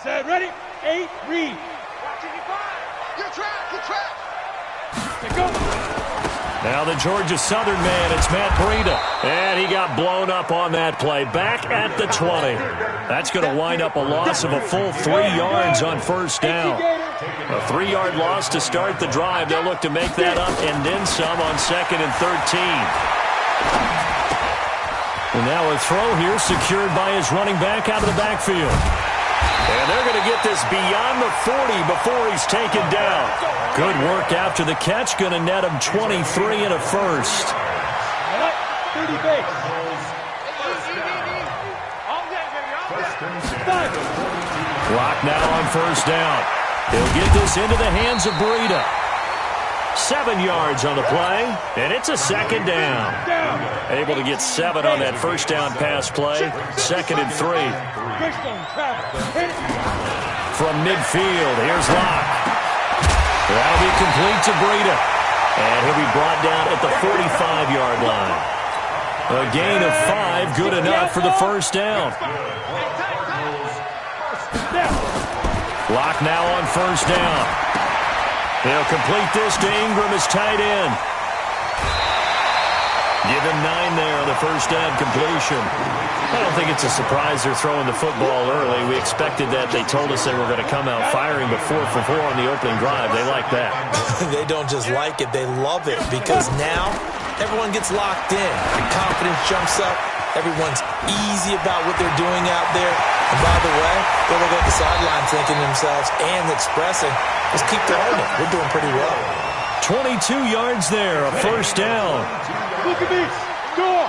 Set, ready, 8, read. Good track, good track. Go. Now the Georgia Southern man, it's Matt Breida. And he got blown up on that play. Back at the 20. That's going to wind up a loss of a full 3 yards on first down. A 3-yard loss to start the drive. They'll look to make that up and then some on 2nd and 13. And now a throw here secured by his running back out of the backfield. And they're going to get this beyond the 40 before he's taken down. Good work after the catch. Going to net him 23 and a first. 30 base. Clock now on first down. He'll get this into the hands of Breida. 7 yards on the play, and it's a 2nd down. Able to get 7 on that first down pass play. 2nd and 3. From midfield, here's Locke. That'll be complete to Breida. And he'll be brought down at the 45-yard line. A gain of 5, good enough for the first down. Locke now on first down. He'll complete this to Ingram as tight end. Give him 9 there on the first down completion. I don't think it's a surprise they're throwing the football early. We expected that. They told us they were going to come out firing before 4 for 4 on the opening drive. They like that. They don't just like it. They love it because now everyone gets locked in. The confidence jumps up. Everyone's easy about what they're doing out there. And by the way, they'll look at the sideline thinking to themselves and expressing, let's keep throwing it. We're doing pretty well. 22 yards there, a first down. Look at this. Go.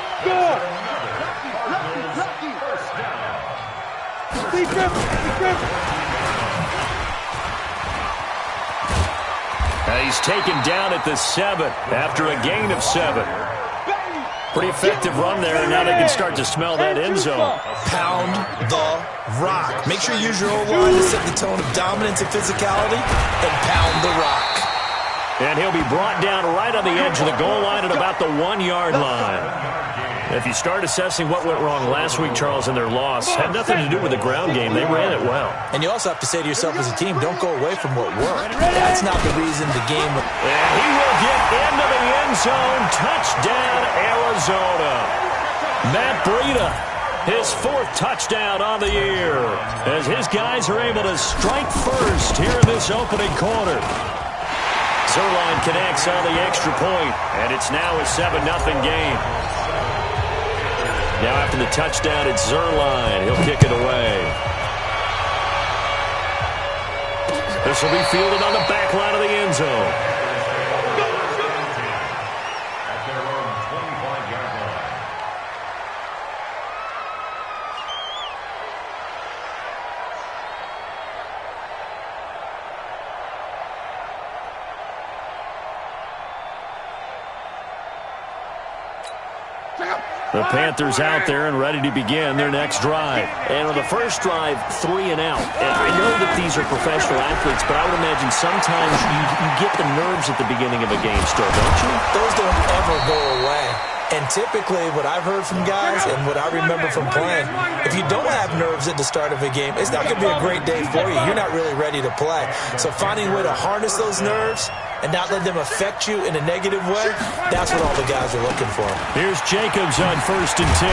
He's taken down at the 7 after a gain of 7. Pretty effective run there, and now they can start to smell that end zone. Pound the rock. Make sure you use your O-line to set the tone of dominance and physicality, and pound the rock. And he'll be brought down right on the edge of the goal line at about the 1-yard line. If you start assessing what went wrong last week, Charles, in their loss, had nothing to do with the ground game. They ran it well. And you also have to say to yourself as a team, don't go away from what worked. That's not the reason the game... And he will get into the end zone. Touchdown, Arizona. Matt Breida, his 4th touchdown on the year, as his guys are able to strike first here in this opening quarter. Zerline connects on the extra point, and it's now a 7-0 game. Now after the touchdown, it's Zerline. He'll kick it away. This will be fielded on the back line of the end zone. At their own 25-yard line. The Panthers out there and ready to begin their next drive. And on the first drive, 3 and out. And I know that these are professional athletes, but I would imagine sometimes you get the nerves at the beginning of a game still, don't you? Those don't ever go away. And typically what I've heard from guys and what I remember from playing, if you don't have nerves at the start of a game, it's not going to be a great day for you. You're not really ready to play. So finding a way to harness those nerves and not let them affect you in a negative way, that's what all the guys are looking for. Here's Jacobs on 1st and 10.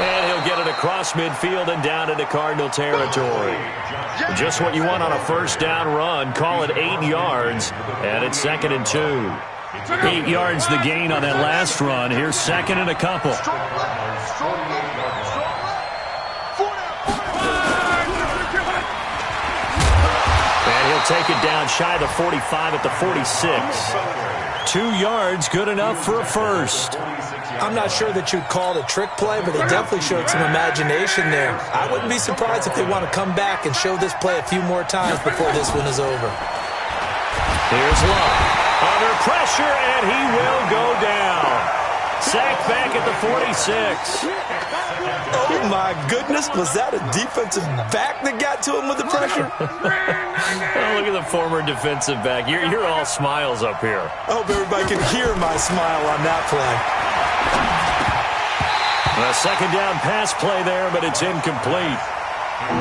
And he'll get it across midfield and down into Cardinal territory. Just what you want on a first down run. Call it 8 yards, and it's 2nd and 2. 8 yards the gain on that last run. Here's 2nd and a couple. And he'll take it down shy of the 45 at the 46. 2 yards, good enough for a first. I'm not sure that you'd call it a trick play, but they definitely showed some imagination there. I wouldn't be surprised if they want to come back and show this play a few more times before this one is over. Here's Love. Under pressure, and he will go down. Sacked back at the 46. Oh, my goodness. Was that a defensive back that got to him with the pressure? Oh, look at the former defensive back. You're all smiles up here. I hope everybody can hear my smile on that play. A 2nd down pass play there, but it's incomplete.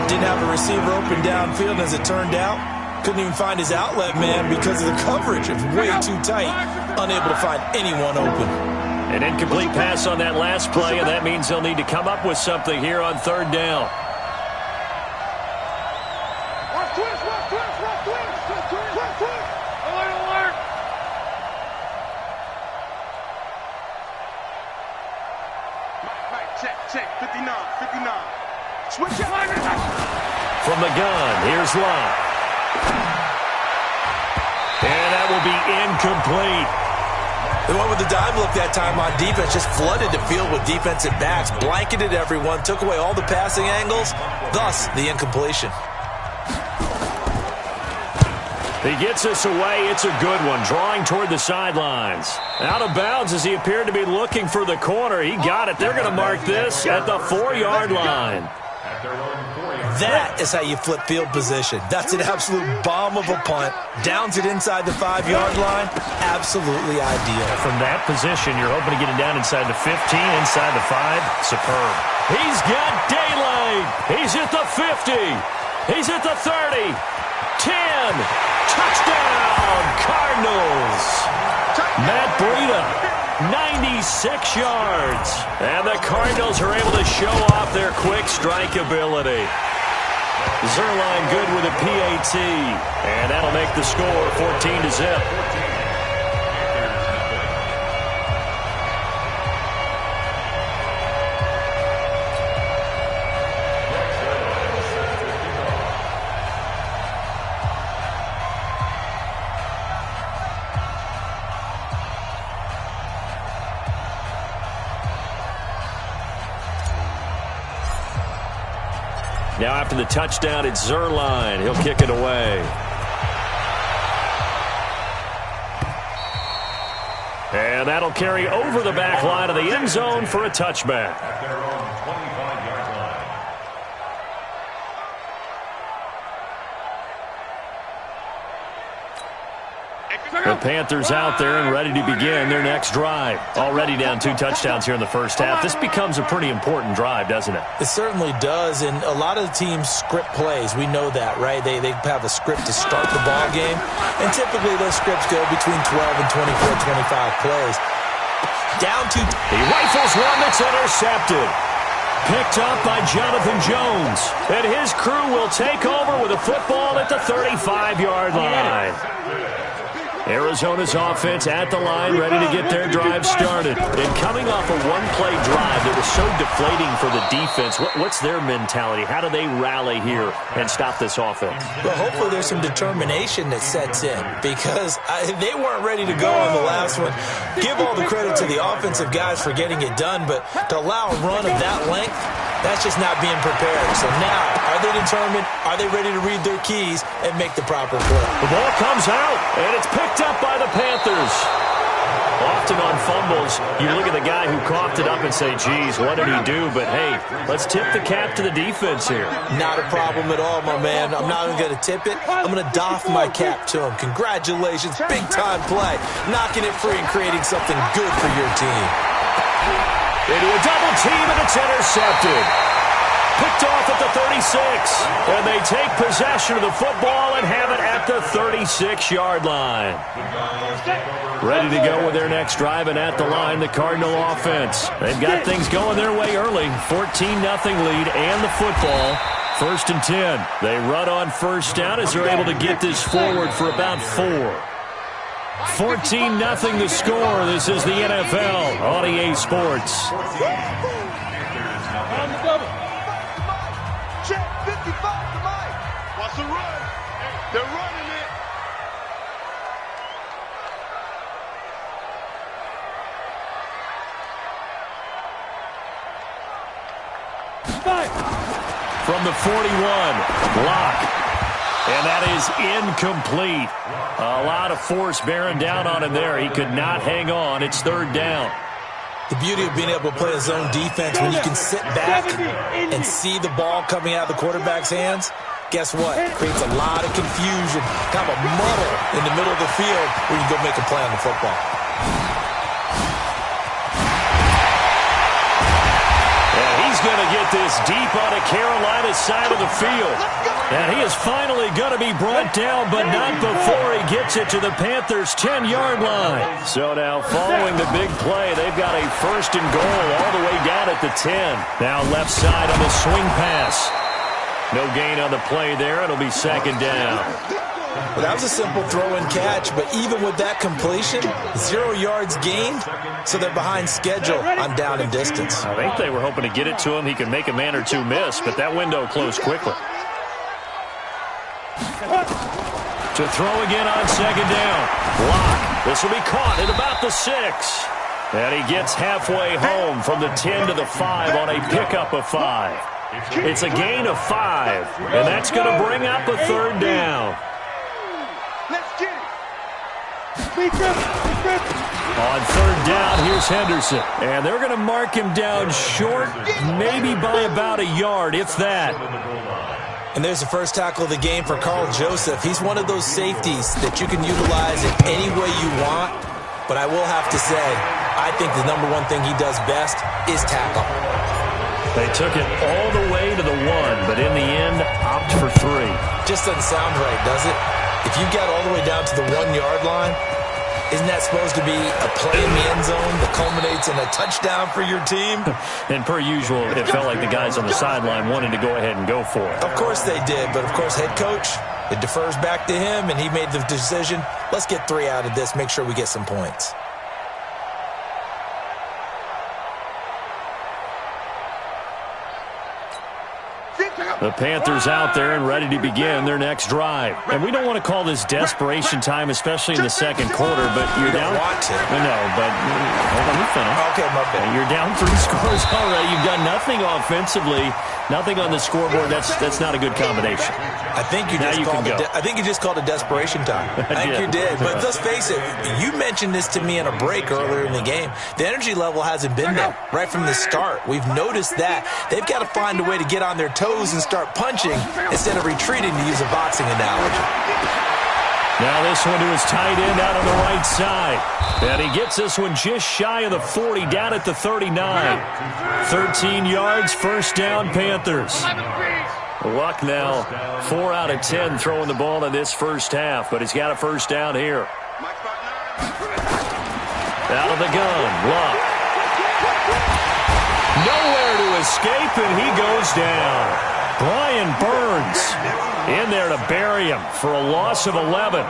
Didn't have a receiver open downfield, as it turned out. Couldn't even find his outlet man because of the coverage. It was way too tight. Unable to find anyone open. An incomplete pass on that last play, and that means they'll need to come up with something here on third down. Check, 59. Switch it. From the gun, here's Love. And that will be incomplete. They went with the dime look that time on defense, just flooded the field with defensive backs, blanketed everyone, took away all the passing angles, thus the incompletion. He gets us away. It's a good one, drawing toward the sidelines. Out of bounds as he appeared to be looking for the corner. He got it. They're going to mark this at the 4-yard line. That is how you flip field position. That's an absolute bomb of a punt. Downs it inside the 5-yard line. Absolutely ideal. From that position, you're hoping to get it down inside the 15, inside the 5. Superb. He's got daylight. He's at the 50. He's at the 30. 10. Touchdown, Cardinals. Matt Breida, 96 yards. And the Cardinals are able to show off their quick strike ability. Zerline good with a PAT. And that'll make the score 14-0. Now after the touchdown, it's Zerline. He'll kick it away. And that'll carry over the back line of the end zone for a touchback. At their own 25-yard line. The Panthers out there and ready to begin their next drive. Already down 2 touchdowns here in the first half. This becomes a pretty important drive, doesn't it? It certainly does, and a lot of the teams script plays. We know that, right? They have a script to start the ball game, and typically those scripts go between 12 and 24, 25 plays. Down to... He rifles one that's intercepted. Picked up by Jonathan Jones. And his crew will take over with a football at the 35-yard line. Arizona's offense at the line, ready to get their drive started. And coming off a one-play drive that was so deflating for the defense, what's their mentality? How do they rally here and stop this offense? Well, hopefully there's some determination that sets in, because they weren't ready to go on the last one. Give all the credit to the offensive guys for getting it done, but to allow a run of that length, that's just not being prepared. So now, are they determined? Are they ready to read their keys and make the proper play? The ball comes out, and it's picked up by the Panthers. Often on fumbles, you look at the guy who coughed it up and say, geez, what did he do? But, hey, let's tip the cap to the defense here. Not a problem at all, my man. I'm not even going to tip it. I'm going to doff my cap to him. Congratulations. Big-time play. Knocking it free and creating something good for your team. Into a double team, and it's intercepted. Picked off at the 36. And they take possession of the football and have it at the 36-yard line. Ready to go with their next drive, and at the line, the Cardinal offense. They've got things going their way early. 14-0 lead and the football. 1st and 10. They run on first down as they're able to get this forward for about 4. 14-0 the score. This is the NFL on EA Sports. Check 55 to Mike. What's the run? They're running it. From the 41, Locke. And that is incomplete. A lot of force bearing down on him there. He could not hang on. It's 3rd down. The beauty of being able to play a zone defense when you can sit back and see the ball coming out of the quarterback's hands, guess what? It creates a lot of confusion, kind of a muddle in the middle of the field where you can go make a play on the football. And he's going to get it this deep on the Carolina side of the field. And he is finally going to be brought down, but not before he gets it to the Panthers' 10-yard line. So now following the big play, they've got a first and goal all the way down at the 10. Now left side on the swing pass. No gain on the play there. It'll be second down. Well, that was a simple throw and catch, but even with that completion, 0 yards gained, so they're behind schedule on down and distance. I think they were hoping to get it to him. He could make a man or two miss, but that window closed quickly. To throw again on second down. Block. This will be caught at about the 6. And he gets halfway home from the 10 to the 5 on a pickup of 5. It's a gain of 5, and that's going to bring up a third down. Let's get it. On third down, here's Henderson. And they're going to mark him down short, maybe by about a yard, if that. And there's the first tackle of the game for Carl Joseph. He's one of those safeties that you can utilize in any way you want. But I will have to say, I think the number one thing he does best is tackle. They took it all the way to the 1, but in the end, opt for 3. Just doesn't sound right, does it? If you got all the way down to the 1-yard line, isn't that supposed to be a play in the end zone that culminates in a touchdown for your team? And per usual, it felt like the guys on the sideline wanted to go ahead and go for it. Of course they did, but of course head coach, it defers back to him, and he made the decision, let's get 3 out of this, make sure we get some points. The Panthers out there and ready to begin their next drive. And we don't want to call this desperation time, especially in the second quarter, but you're down. Want to. No, but let me finish. Okay, my bad. You're down 3 scores already. You've got nothing offensively, nothing on the scoreboard. That's not a good combination. I think you just called it desperation time. I think you did. But let's face it, you mentioned this to me in a break earlier in the game. The energy level hasn't been there right from the start. We've noticed that. They've got to find a way to get on their toes and start punching instead of retreating, to use a boxing analogy. Now this one to his tight end out on the right side. And he gets this one just shy of the 40, down at the 39. 13 yards, first down, Panthers. Luck now, 4 out of 10 throwing the ball in this first half, but he's got a first down here. Out of the gun, Luck. Nowhere to escape, and he goes down. Brian Burns in there to bury him for a loss of 11.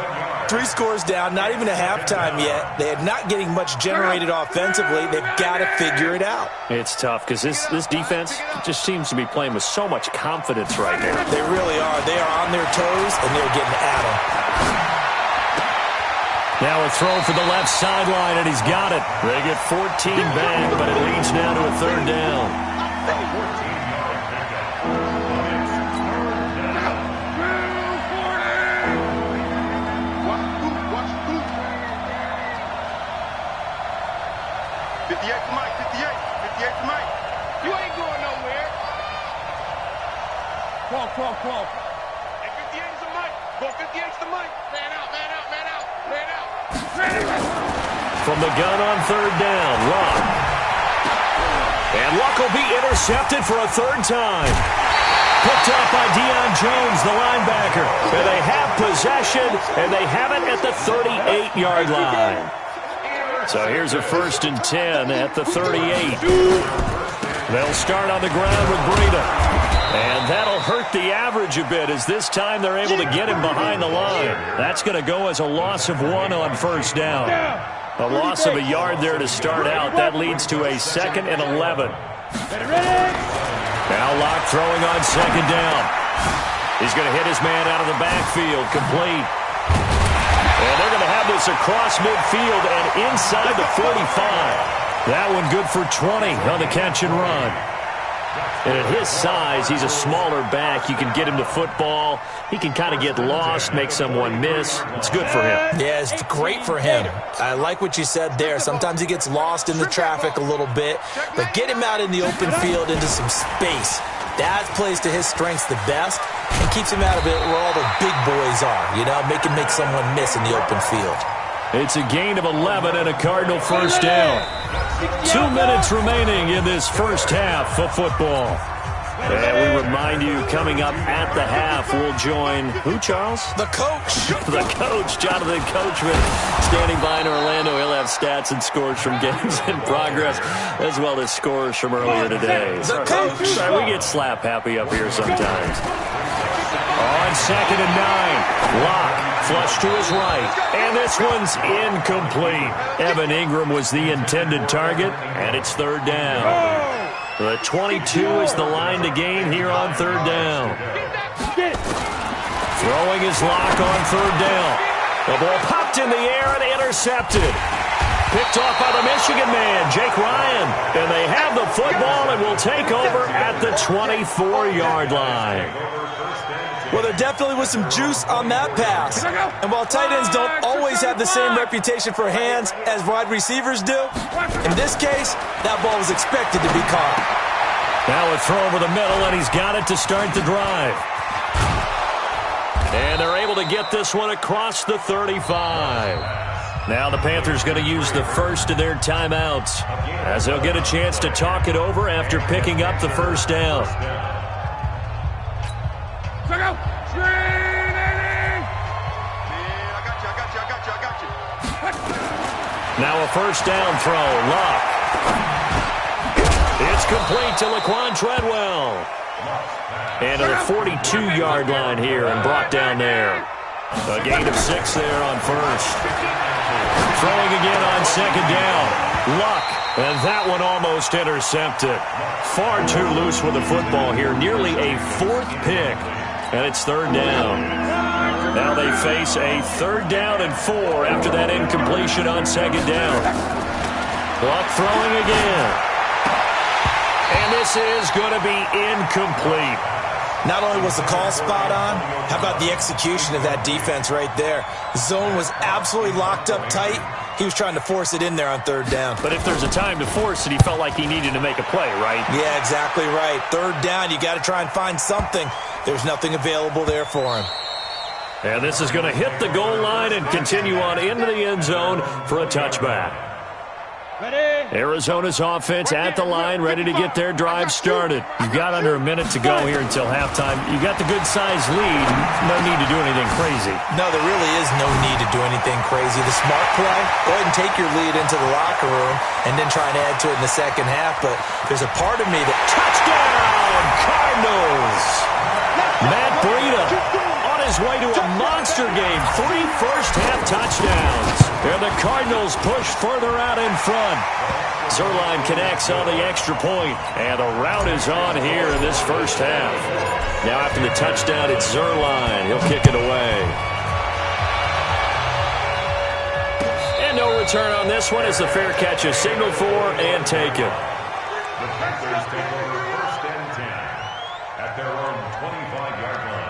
3 scores down, not even a halftime yet. They are not getting much generated offensively. They've got to figure it out. It's tough because this defense just seems to be playing with so much confidence right now. They really are. They are on their toes, and they're getting at them. Now a throw for the left sideline, and he's got it. They get 14 back, but it leads now to a third down. 58 to Mike, 58 to Mike. You ain't going nowhere. Crawl. Hey, 58 is the Mike. Go 58 to Mike. Man out. From the gun on third down, Luck. And Luck will be intercepted for a third time. Picked up by Deion Jones, the linebacker. And they have possession, and they have it at the 38-yard line. So here's a 1st and 10 at the 38. They'll start on the ground with Breida. And that'll hurt the average a bit, as this time they're able to get him behind the line. That's going to go as a loss of 1 on first down. A loss of a yard there to start out. That leads to a 2nd and 11. Now Luck throwing on second down. He's going to hit his man out of the backfield, complete. And they're going to have this across midfield and inside the 45. That one good for 20 on the catch and run. And at his size, he's a smaller back. You can get him to football. He can kind of get lost, make someone miss. It's good for him. Yeah, it's great for him. I like what you said there. Sometimes he gets lost in the traffic a little bit, but get him out in the open field into some space. That plays to his strengths the best and keeps him out of it where all the big boys are, you know, make someone miss in the open field. It's a gain of 11 and a Cardinal first down. 2 minutes remaining in this first half of football. And we remind you, coming up at the half, we'll join who, Charles? The coach. The coach, Jonathan Coachman, standing by in Orlando. He'll have stats and scores from games in progress, as well as scores from earlier today. The coach. Sorry, we get slap happy up here sometimes. On 2nd and 9, Locke flush to his right, and this one's incomplete. Evan Ingram was the intended target, and it's 3rd down. The 22 is the line to gain here on 3rd down. Throwing his Locke on 3rd down. The ball popped in the air and intercepted. Picked off by the Michigan man, Jake Ryan. And they have the football and will take over at the 24-yard line. Well, there definitely was some juice on that pass. And while tight ends don't always have the same reputation for hands as wide receivers do, in this case, that ball was expected to be caught. Now a throw over the middle, and he's got it to start the drive. And they're able to get this one across the 35. Now the Panthers going to use the first of their timeouts, as they'll get a chance to talk it over after picking up the first down. Now a first down throw. Locke. It's complete to Laquan Treadwell. And to the 42-yard line here and brought down there. A gain of 6 there on first. Throwing again on 2nd down. Luck. And that one almost intercepted. Far too loose with the football here. Nearly a 4th pick. And it's 3rd down. Now they face a 3rd down and 4 after that incompletion on 2nd down. Luck throwing again. And this is going to be incomplete. Not only was the call spot on, how about the execution of that defense right there? The zone was absolutely locked up tight. He was trying to force it in there on 3rd down. But if there's a time to force it, he felt like he needed to make a play, right? Yeah, exactly right. 3rd down, you got to try and find something. There's nothing available there for him. And this is going to hit the goal line and continue on into the end zone for a touchback. Arizona's offense at the line, ready to get their drive started. You've got under a minute to go here until halftime. You got the good-sized lead. No need to do anything crazy. No, there really is no need to do anything crazy. The smart play, go ahead and take your lead into the locker room and then try and add to it in the second half. But there's a part of me that... Touchdown, Cardinals! Matt Breida on his way to a monster game. 3 first-half touchdowns. And the Cardinals push further out in front. Zerline connects on the extra point. And the route is on here in this first half. Now after the touchdown, it's Zerline. He'll kick it away. And no return on this one as the fair catch is signaled for and taken. The Panthers take over 1st and 10 at their own 25-yard line.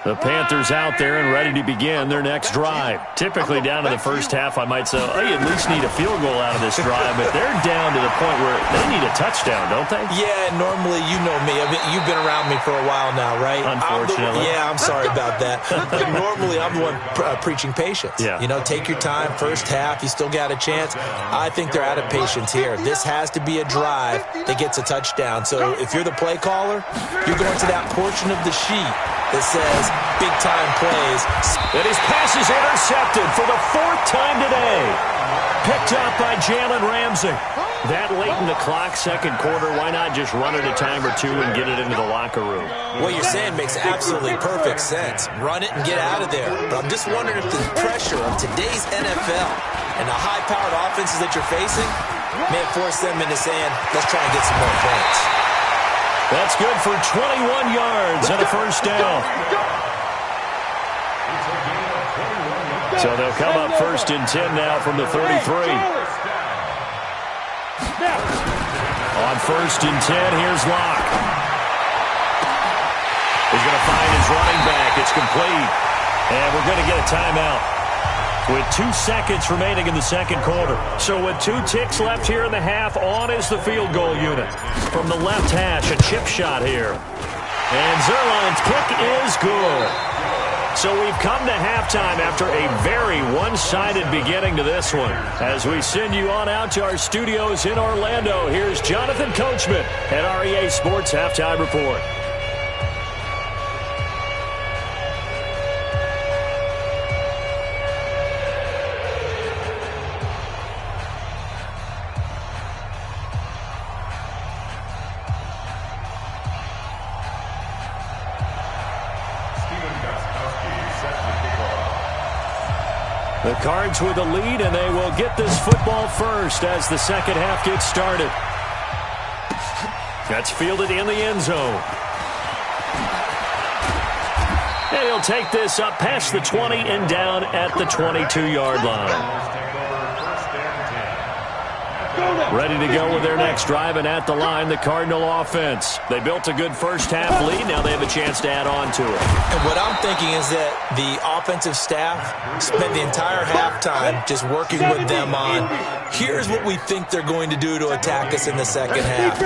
The Panthers out there and ready to begin their next drive. Typically down to the first half, I might say, oh, you at least need a field goal out of this drive, but they're down to the point where they need a touchdown, don't they? Yeah, normally, you know me. You've been around me for a while now, right? Unfortunately. I'm sorry about that. But normally, I'm the one preaching patience. Yeah. You know, take your time. First half, you still got a chance. I think they're out of patience here. This has to be a drive that gets a touchdown. So if you're the play caller, you're going to that portion of the sheet that says big-time plays. And his pass is intercepted for the 4th time today. Picked up by Jalen Ramsey. That late in the clock, second quarter, why not just run it a time or two and get it into the locker room? What you're saying makes absolutely perfect sense. Run it and get out of there. But I'm just wondering if the pressure of today's NFL and the high-powered offenses that you're facing may force them into saying, let's try and get some more points. That's good for 21 yards and a first down. So they'll come up 1st and 10 now from the 33. On 1st and 10, here's Locke. He's going to find his running back. It's complete. And we're going to get a timeout with 2 seconds remaining in the second quarter. So with 2 ticks left here in the half, on is the field goal unit. From the left hash, a chip shot here. And Zerline's kick is good. So we've come to halftime after a very one-sided beginning to this one. As we send you on out to our studios in Orlando, here's Jonathan Coachman at REA Sports Halftime Report. The Cards with the lead, and they will get this football first as the second half gets started. That's fielded in the end zone. And he'll take this up past the 20 and down at the 22-yard line. Ready to go with their next drive, and at the line, the Cardinal offense. They built a good first-half lead. Now they have a chance to add on to it. And what I'm thinking is that the offensive staff spent the entire halftime just working with them on, here's what we think they're going to do to attack us in the second half.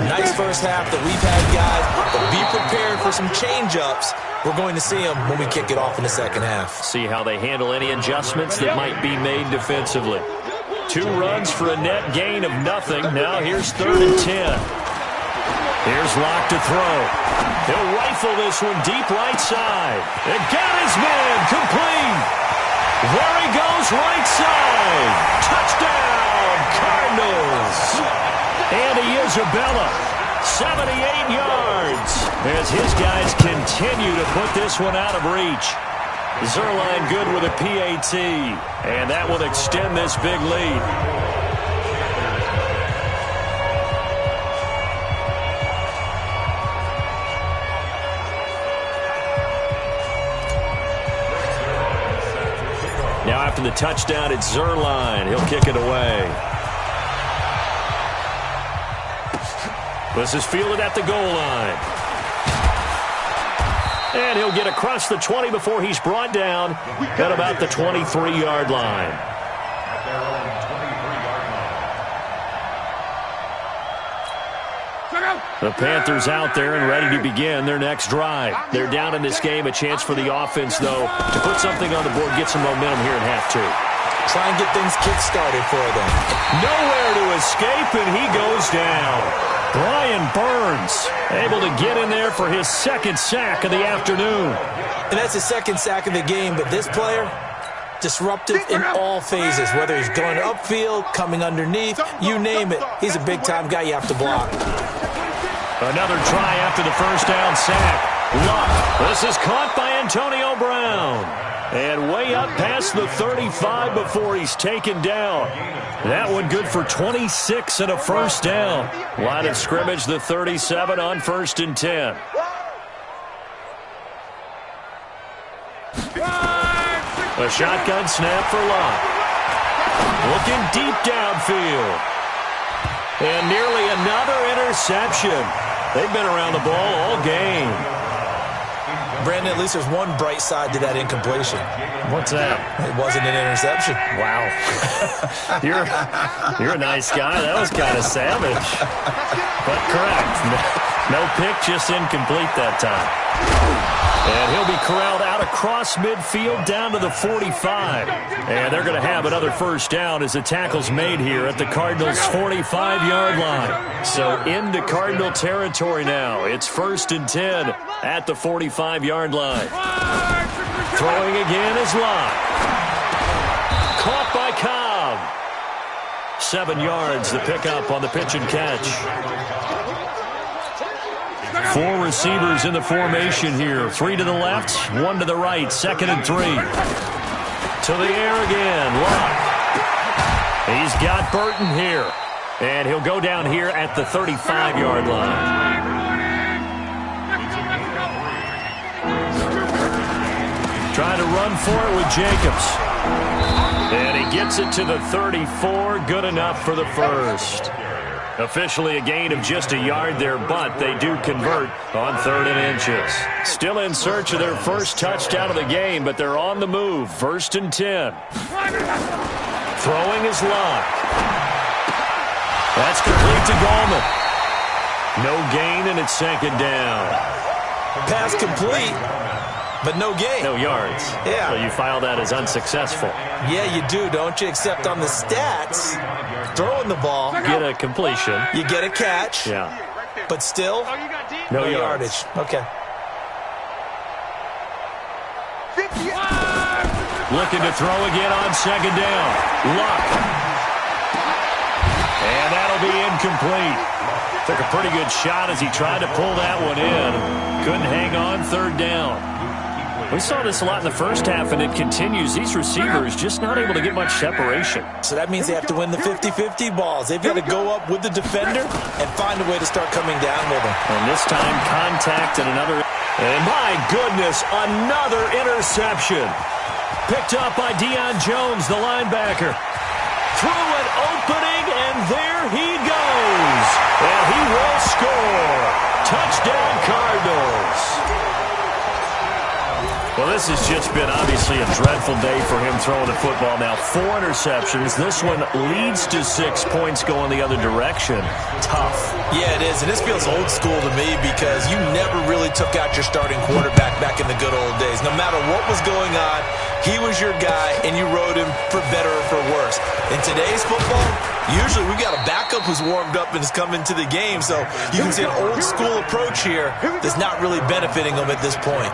Nice first half that we've had, guys, but be prepared for some change-ups. We're going to see them when we kick it off in the second half. See how they handle any adjustments that might be made defensively. 2 runs for a net gain of nothing. Now here's 3rd and 10. Here's Locke to throw. He'll rifle this one deep right side. And got his man complete. There he goes right side. Touchdown, Cardinals. Andy Isabella, 78 yards. As his guys continue to put this one out of reach. Zerline good with a PAT, and that will extend this big lead. Now after the touchdown, it's Zerline. He'll kick it away. This is fielded at the goal line. And he'll get across the 20 before he's brought down at about the 23-yard line. The Panthers out there and ready to begin their next drive. They're down in this game. A chance for the offense, though, to put something on the board, get some momentum here in half 2. Try and get things kick-started for them. Nowhere to escape, and he goes down. Brian Burns able to get in there for his second sack of the afternoon. And that's his second sack of the game, but this player, disruptive in all phases, whether he's going upfield, coming underneath, you name it. He's a big-time guy you have to block. Another try after the first down sack. Luck. This is caught by Antonio Brown. And way up past the 35 before he's taken down. That one good for 26 and a first down. Line of scrimmage, the 37 on 1st and 10. A shotgun snap for Locke. Looking deep downfield. And nearly another interception. They've been around the ball all game. Brandon, at least there's one bright side to that incompletion. What's that? It wasn't an interception. Wow. You're a nice guy. That was kind of savage. But correct. No pick, just incomplete that time. And he'll be corralled out across midfield down to the 45. And they're going to have another first down as the tackle's made here at the Cardinals' 45-yard line. So into Cardinal territory now. It's 1st and 10 at the 45-yard line. Throwing again is Locke. Caught by Cobb. 7 yards, the pickup on the pitch and catch. 4 receivers in the formation here. 3 to the left, 1 to the right. 2nd and 3. To the air again. Locke. He's got Burton here. And he'll go down here at the 35-yard line. Trying to run for it with Jacobs. And he gets it to the 34. Good enough for the first. Officially a gain of just a yard there, but they do convert on 3rd and inches. Still in search of their first touchdown of the game, but they're on the move. 1st and 10. Throwing is Locke. That's complete to Gallman. No gain, and it's 2nd down. Pass complete, but no gain. No yards. Yeah. So you file that as unsuccessful. Yeah, you do, don't you? Except on the stats, throwing the ball, Get a completion. you get a catch, Yeah. but still, No yardage. Okay. Looking to throw again on second down. Luck. And that'll be incomplete. Took a pretty good shot as he tried to pull that one in. Couldn't hang on third down. We saw this a lot in the first half, and it continues. These receivers just not able to get much separation. So that means they have to win the 50-50 balls. They've got to go up with the defender and find a way to start coming down with him. And this time, contact and another. And my goodness, another interception. Picked up by Deion Jones, the linebacker. Through an opening, and there he goes. And he will score. Touchdown, Cardinals. Well, this has just been obviously a dreadful day for him throwing the football. Now, 4 interceptions. This one leads to 6 points going the other direction. Tough. Yeah, it is, and this feels old school to me because you never really took out your starting quarterback back in the good old days. No matter what was going on, he was your guy, and you rode him for better or for worse. In today's football, usually we got a backup who's warmed up and is coming to the game, so you can see an old school approach here that's not really benefiting him at this point.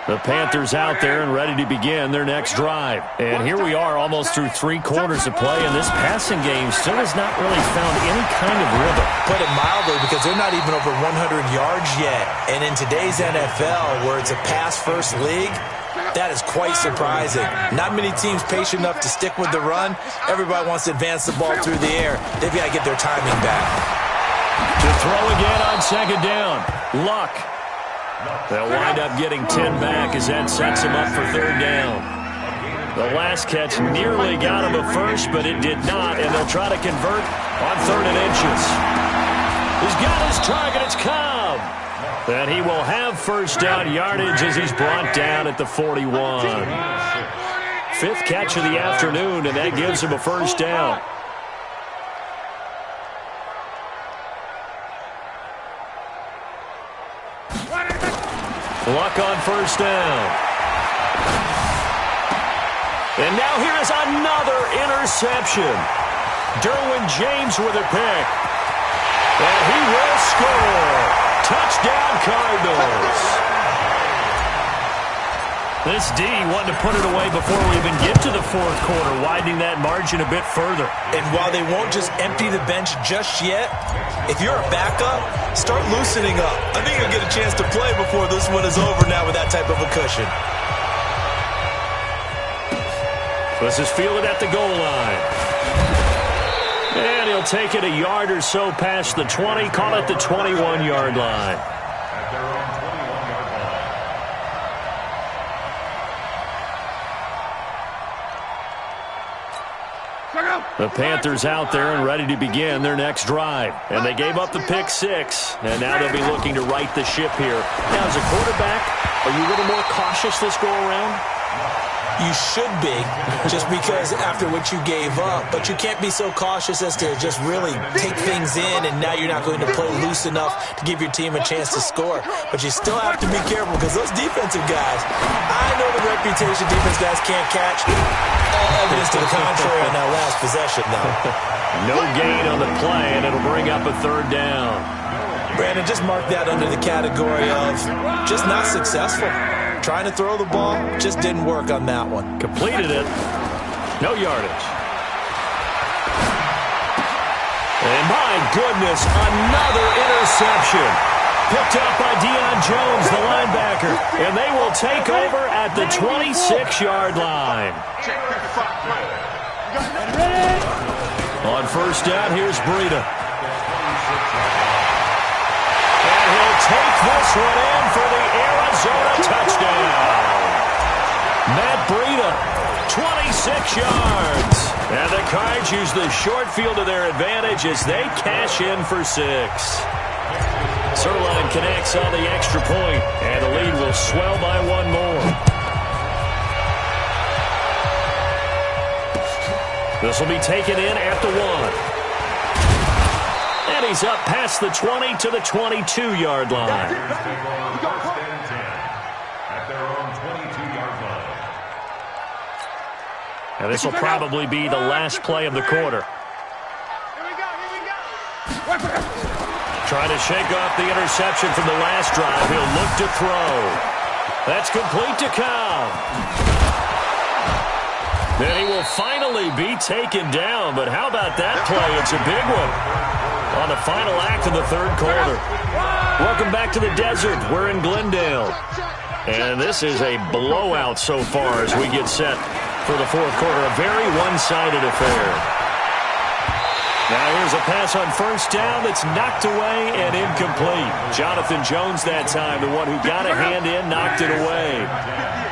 The Panthers out there and ready to begin their next drive. And here we are almost through 3 quarters of play, and this passing game still has not really found any kind of rhythm. Put it mildly, because they're not even over 100 yards yet. And in today's NFL, where it's a pass-first league, that is quite surprising. Not many teams patient enough to stick with the run. Everybody wants to advance the ball through the air. They've got to get their timing back. To throw again on second down. Luck. They'll wind up getting 10 back as that sets him up for third down. The last catch nearly got him a first, but it did not, and they'll try to convert on 3rd and inches. He's got his target. It's Cobb. And he will have first down yardage as he's brought down at the 41. 5th catch of the afternoon, and that gives him a first down. Luck on first down. And now here is another interception. Derwin James with a pick. And he will score. Touchdown, Cardinals. This D wanted to put it away before we even get to the 4th quarter, widening that margin a bit further. And while they won't just empty the bench just yet, if you're a backup, start loosening up. I think you'll get a chance to play before this one is over now with that type of a cushion. This is fielded at the goal line. And he'll take it a yard or so past the 20, call it the 21-yard line. At their own 21-yard line. The Panthers out there and ready to begin their next drive. And they gave up the pick 6, and now they'll be looking to right the ship here. Now, as a quarterback, are you a little more cautious this go around? You should be, just because after what you gave up. But you can't be so cautious as to just really take things in, and now you're not going to play loose enough to give your team a chance to score. But you still have to be careful, because those defensive guys, I know the reputation defense guys can't catch. All evidence to the contrary on that last possession, though. No gain on the play, and it'll bring up a 3rd down. Brandon, just mark that under the category of just not successful. Trying to throw the ball, just didn't work on that one. Completed it. No yardage. And my goodness, another interception. Picked up by Deion Jones, the linebacker. And they will take over at the 26-yard line. On first down, here's Breida. And he'll take this one in for the Arizona touchdown. Matt Breida, 26 yards. And the Cards use the short field to their advantage as they cash in for 6. Sirline connects on the extra point, and the lead will swell by 1 more. This will be taken in at the 1. And he's up past the 20 to the 22-yard line. First and 10 at their own 22-yard line. And this will probably be the last play of the quarter. Trying to shake off the interception from the last drive. He'll look to throw. That's complete to Cobb. Then he will finally be taken down. But how about that play? It's a big one on the final act of the third quarter. Welcome back to the desert. We're in Glendale. And this is a blowout so far as we get set for the fourth quarter. A very one-sided affair. Now here's a pass on first down that's knocked away and incomplete. Jonathan Jones that time, the one who got a hand in, knocked it away.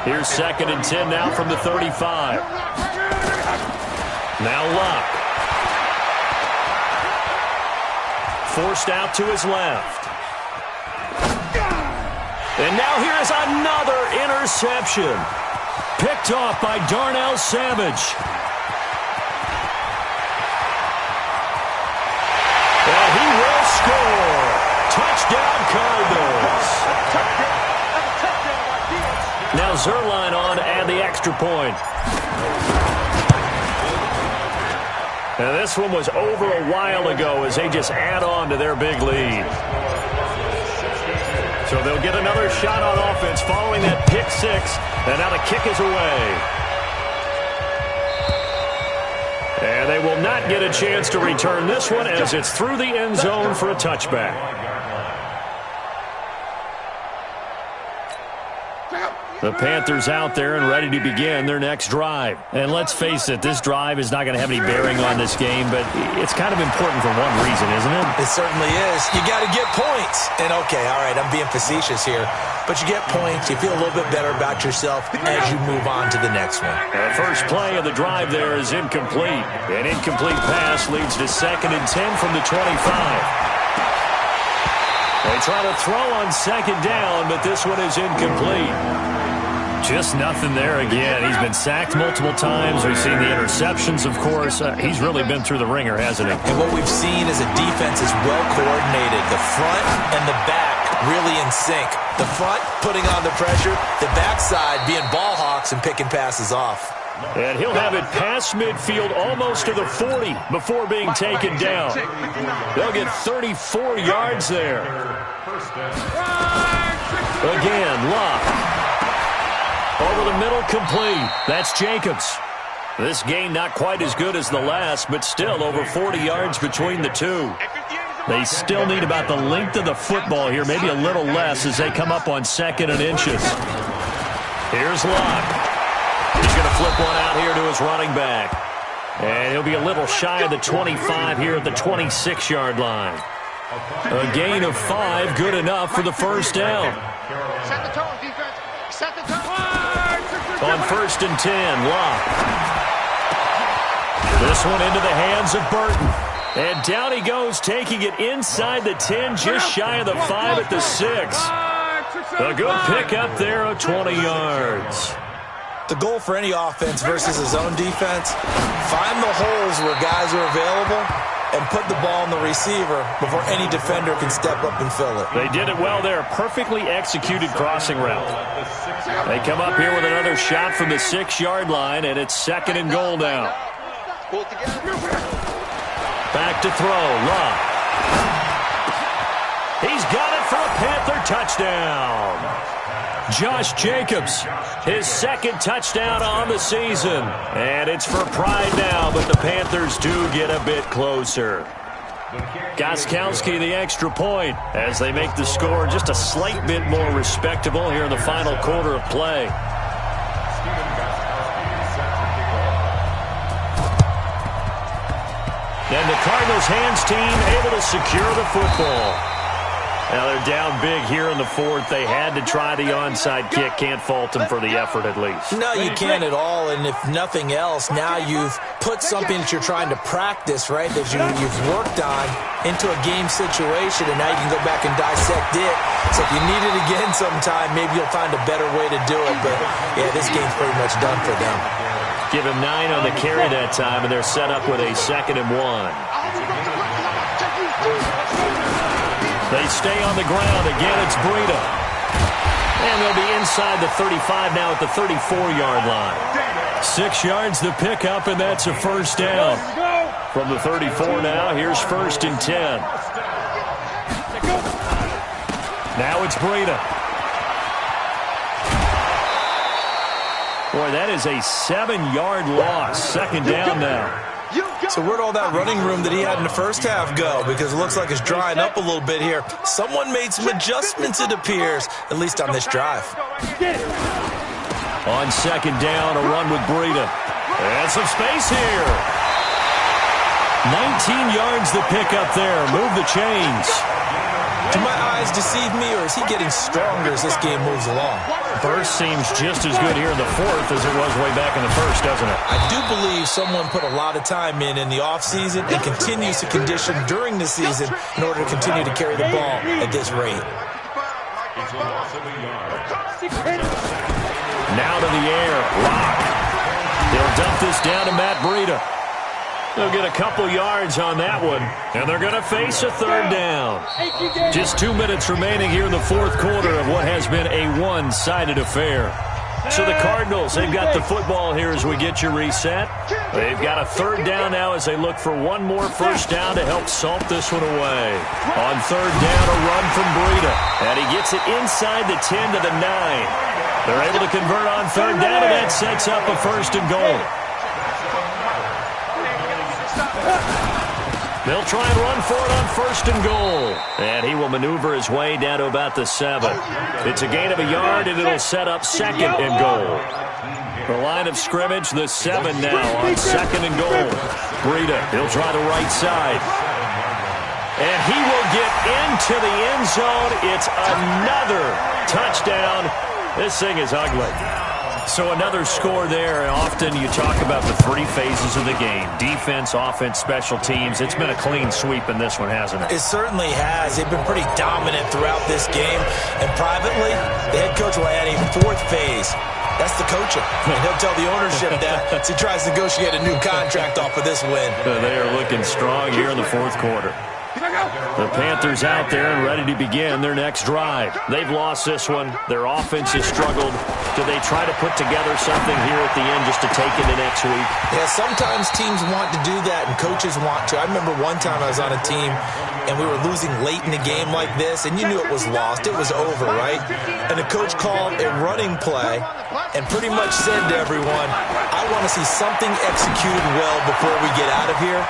Here's 2nd and 10 now from the 35. Now Luck. Forced out to his left. And now here's another interception. Picked off by Darnell Savage. And he will score. Touchdown Cardinals. Now Zerline on to add the extra point. And this one was over a while ago as they just add on to their big lead. So they'll get another shot on offense following that pick six. And now the kick is away. And they will not get a chance to return this one as it's through the end zone for a touchback. The Panthers out there and ready to begin their next drive. And let's face it, this drive is not going to have any bearing on this game, but it's kind of important for one reason, isn't it? It certainly is. You got to get points. And okay, all right, I'm being facetious here, but you get points, you feel a little bit better about yourself as you move on to the next one. The first play of the drive there is incomplete. An incomplete pass leads to 2nd and 10 from the 25. They try to throw on 2nd down, but this one is incomplete. Just nothing there again. He's been sacked multiple times. We've seen the interceptions, of course. He's really been through the ringer, hasn't he? And what we've seen is a defense is well coordinated. The front and the back really in sync. The front putting on the pressure, the backside being ball hawks and picking passes off. And he'll have it past midfield almost to the 40 before being taken down. They'll get 34 yards there. Again, Luck. Over the middle, complete. That's Jacobs. This game not quite as good as the last, but still over 40 yards between the two. They still need about the length of the football here, maybe a little less as they come up on 2nd and inches. Here's Luck. He's going to flip one out here to his running back. And he'll be a little shy of the 25 here at the 26-yard line. A gain of 5, good enough for the first down. Set the tone, defense. Set the tone. On 1st and 10, Luck. This one into the hands of Burton. And down he goes, taking it inside the 10, just shy of the 5 at the 6. A good pickup there of 20 yards. The goal for any offense versus his own defense, find the holes where guys are available and put the ball on the receiver before any defender can step up and fill it. They did it well there. Perfectly executed crossing route. They come up here with another shot from the 6-yard line, and it's 2nd and goal now. Back to throw. Luck. He's got it for a Panther touchdown. Josh Jacobs, his 2nd touchdown on the season. And it's for pride now, but the Panthers do get a bit closer. Gostkowski the extra point as they make the score just a slight bit more respectable here in the final quarter of play. And the Cardinals hands team able to secure the football. Now they're down big here in the 4th. They had to try the onside kick. Can't fault them for the effort at least. No, you can't at all. And if nothing else, now you've put something that you're trying to practice, right, that you've worked on into a game situation, and now you can go back and dissect it. So if you need it again sometime, maybe you'll find a better way to do it. But, yeah, this game's pretty much done for them. Give him 9 on the carry that time, and they're set up with a 2nd and 1. They stay on the ground. Again, it's Breida. And they'll be inside the 35 now at the 34-yard line. 6 yards the pickup, and that's a first down. From the 34 now, here's 1st and 10. Now it's Breida. Boy, that is a 7-yard loss. 2nd down now. So where'd all that running room that he had in the first half go? Because it looks like it's drying up a little bit here. Someone made some adjustments, it appears, at least on this drive. On 2nd down, a run with Breida. And some space here. 19 yards the pickup there. Move the chains. Do my eyes deceive me, or is he getting stronger as this game moves along? Burst seems just as good here in the 4th as it was way back in the 1st, doesn't it? I do believe someone put a lot of time in the offseason and continues to condition during the season in order to continue to carry the ball at this rate. It's a loss of a yard. Now to the air. Lock. They'll dump this down to Matt Breida. They'll get a couple yards on that one, and they're going to face a 3rd down. Just 2 minutes remaining here in the 4th quarter of what has been a one-sided affair. So the Cardinals, they've got the football here as we get you reset. They've got a 3rd down now as they look for one more first down to help salt this one away. On 3rd down, a run from Breida, and he gets it inside the 10 to the 9. They're able to convert on 3rd down, and that sets up a 1st and goal. They'll try and run for it on 1st and goal. And he will maneuver his way down to about the 7. It's a gain of a yard, and it'll set up 2nd and goal. The line of scrimmage, the 7 now on 2nd and goal. Breida, he'll try the right side. And he will get into the end zone. It's another touchdown. This thing is ugly. So another score there, and often you talk about the 3 phases of the game. Defense, offense, special teams. It's been a clean sweep in this one, hasn't it? It certainly has. They've been pretty dominant throughout this game. And privately, the head coach will add a 4th phase. That's the coaching. And he'll tell the ownership that as he tries to negotiate a new contract off of this win. They are looking strong here in the 4th quarter. The Panthers out there and ready to begin their next drive. They've lost this one. Their offense has struggled. Do they try to put together something here at the end just to take into next week? Yeah, sometimes teams want to do that and coaches want to. I remember one time I was on a team and we were losing late in the game like this, and you knew it was lost. It was over, right? And the coach called a running play and pretty much said to everyone, I want to see something executed well before we get out of here.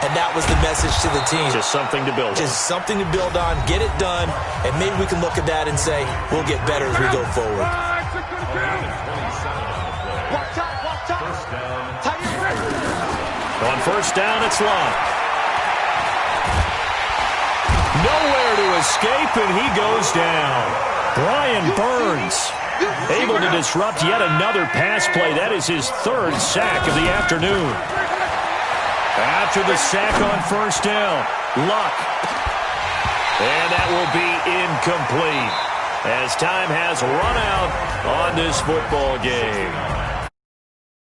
And that was the message to the team. Just something to build on. Just something to build on, get it done, and maybe we can look at that and say, we'll get better as we go forward. On 1st down, it's Locke. Nowhere to escape, and he goes down. Brian Burns able to disrupt yet another pass play. That is his 3rd sack of the afternoon. After the sack on 1st down, Luck. And that will be incomplete as time has run out on this football game.